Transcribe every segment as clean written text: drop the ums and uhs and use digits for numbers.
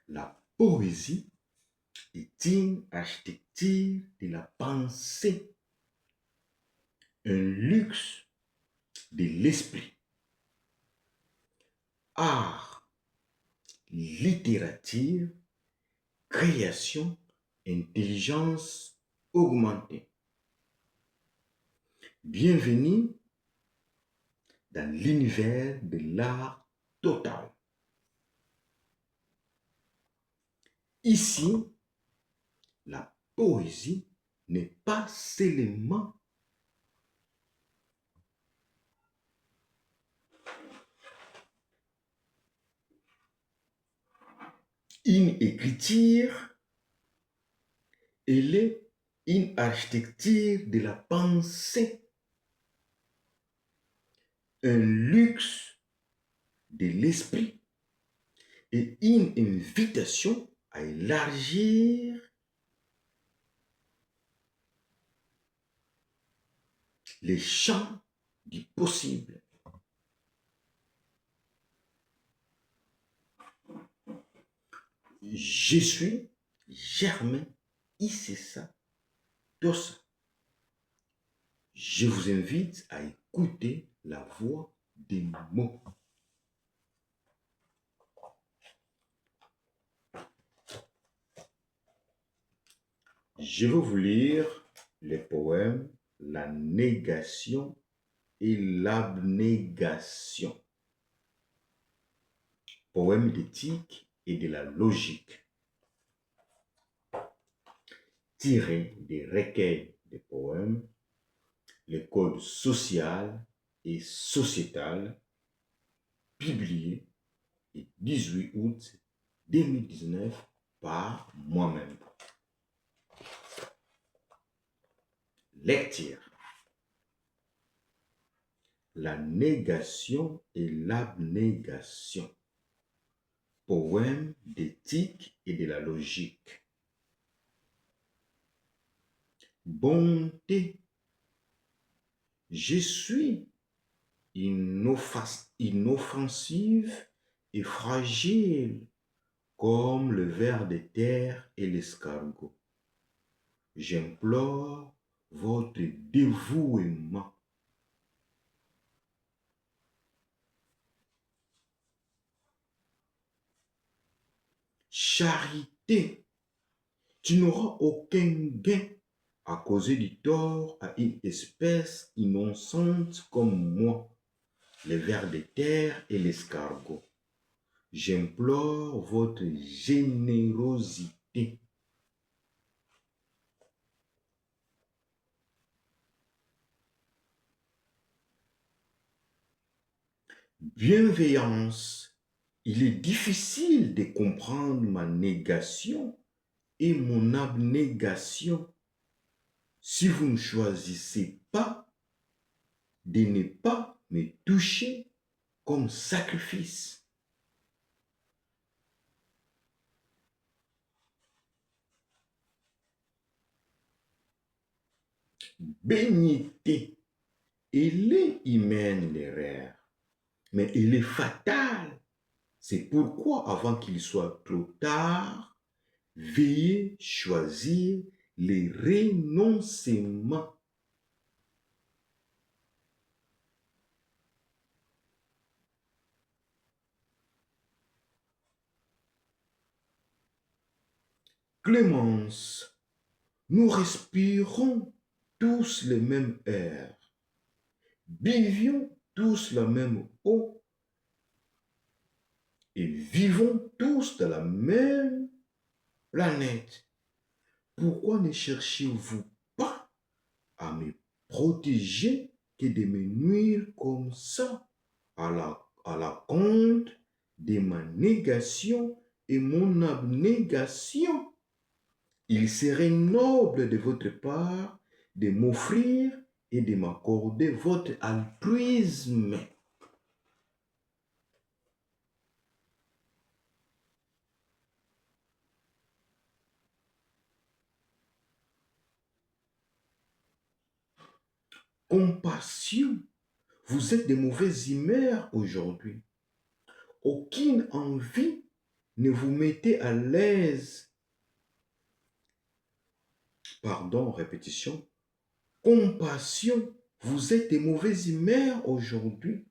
La poésie est une architecture de la pensée, un luxe de l'esprit. Art, littérature, création, intelligence augmentée. Bienvenue dans l'univers de l'art total. Ici, la poésie n'est pas seulement une écriture, elle est une architecture de la pensée, un luxe de l'esprit et une invitation à élargir les champs du possible. Je suis Germain Issessa Tossa. Je vous invite à écouter la voix des mots. Je vais vous lire les poèmes La négation et l'abnégation. Poème d'éthique et de la logique. Tiré des recueils de poèmes, le code social et sociétal, publié le 18 août 2019 par moi-même. Lecture. La négation et l'abnégation. Poème d'éthique et de la logique. Bonté. Je suis inoffensive et fragile comme le ver de terre et l'escargot. J'implore votre dévouement. Charité. Tu n'auras aucun gain à causer du tort à une espèce innocente comme moi, le ver de terre et l'escargot. J'implore votre générosité. Bienveillance. Il est difficile de comprendre ma négation et mon abnégation si vous ne choisissez pas de ne pas me toucher comme sacrifice. Bénité. Elle est humaine l'erreur, mais elle est fatale. C'est pourquoi, avant qu'il soit trop tard, veuillez choisir les renoncements. Clémence, nous respirons tous le même air, buvions tous la même eau et vivons tous dans la même planète. Pourquoi ne cherchez-vous pas à me protéger que de me nuire comme ça à la compte de ma négation et mon abnégation? Il serait noble de votre part de m'offrir et de m'accorder votre altruisme. Compassion. Vous êtes de mauvaises humeurs aujourd'hui. Aucune envie ne vous mettez à l'aise. Pardon, répétition. Compassion, vous êtes de mauvaise humeur aujourd'hui.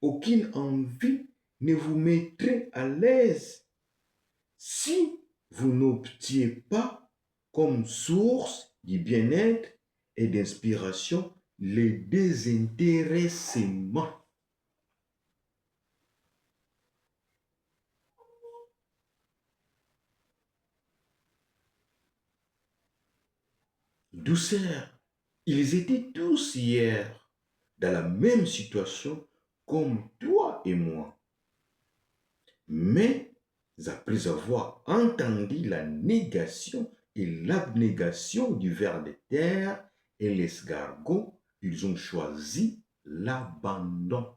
Aucune envie ne vous mettrait à l'aise si vous n'optiez pas comme source du bien-être et d'inspiration le désintéressement. Douceur, ils étaient tous hier dans la même situation comme toi et moi. Mais après avoir entendu la négation et l'abnégation du ver de terre et l'escargot, ils ont choisi l'abandon.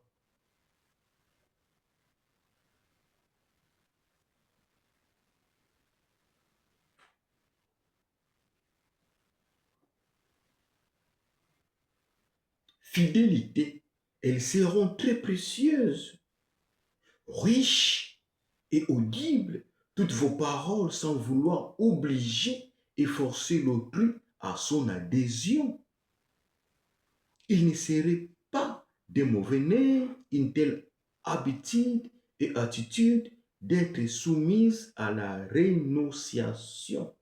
Fidélité, elles seront très précieuses, riches et audibles, toutes vos paroles sans vouloir obliger et forcer l'autrui à son adhésion. Il ne serait pas de mauvais nez une telle habitude et attitude d'être soumise à la rénonciation.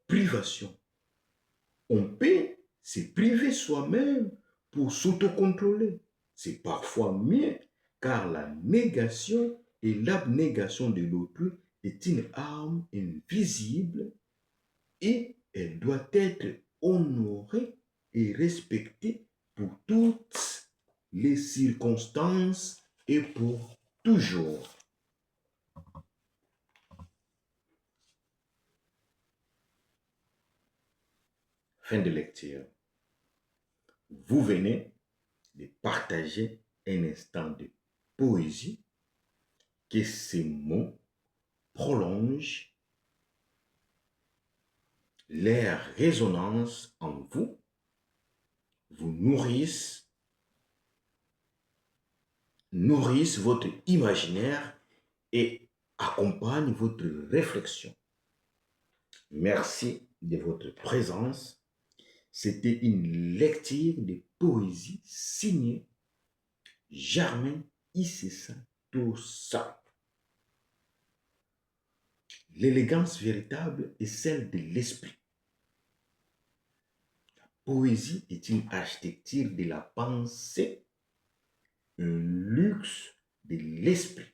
Privation. On peut se priver soi-même pour s'autocontrôler. C'est parfois mieux car la négation et l'abnégation de l'autrui est une arme invisible et elle doit être honorée et respectée pour toutes les circonstances et pour toujours. Fin de lecture. Vous venez de partager un instant de poésie que ces mots prolongent leur résonance en vous, vous nourrissent votre imaginaire et accompagnent votre réflexion. Merci de votre présence. C'était une lecture de poésie signée Germain Issessa Tossa. L'élégance véritable est celle de l'esprit. La poésie est une architecture de la pensée, un luxe de l'esprit.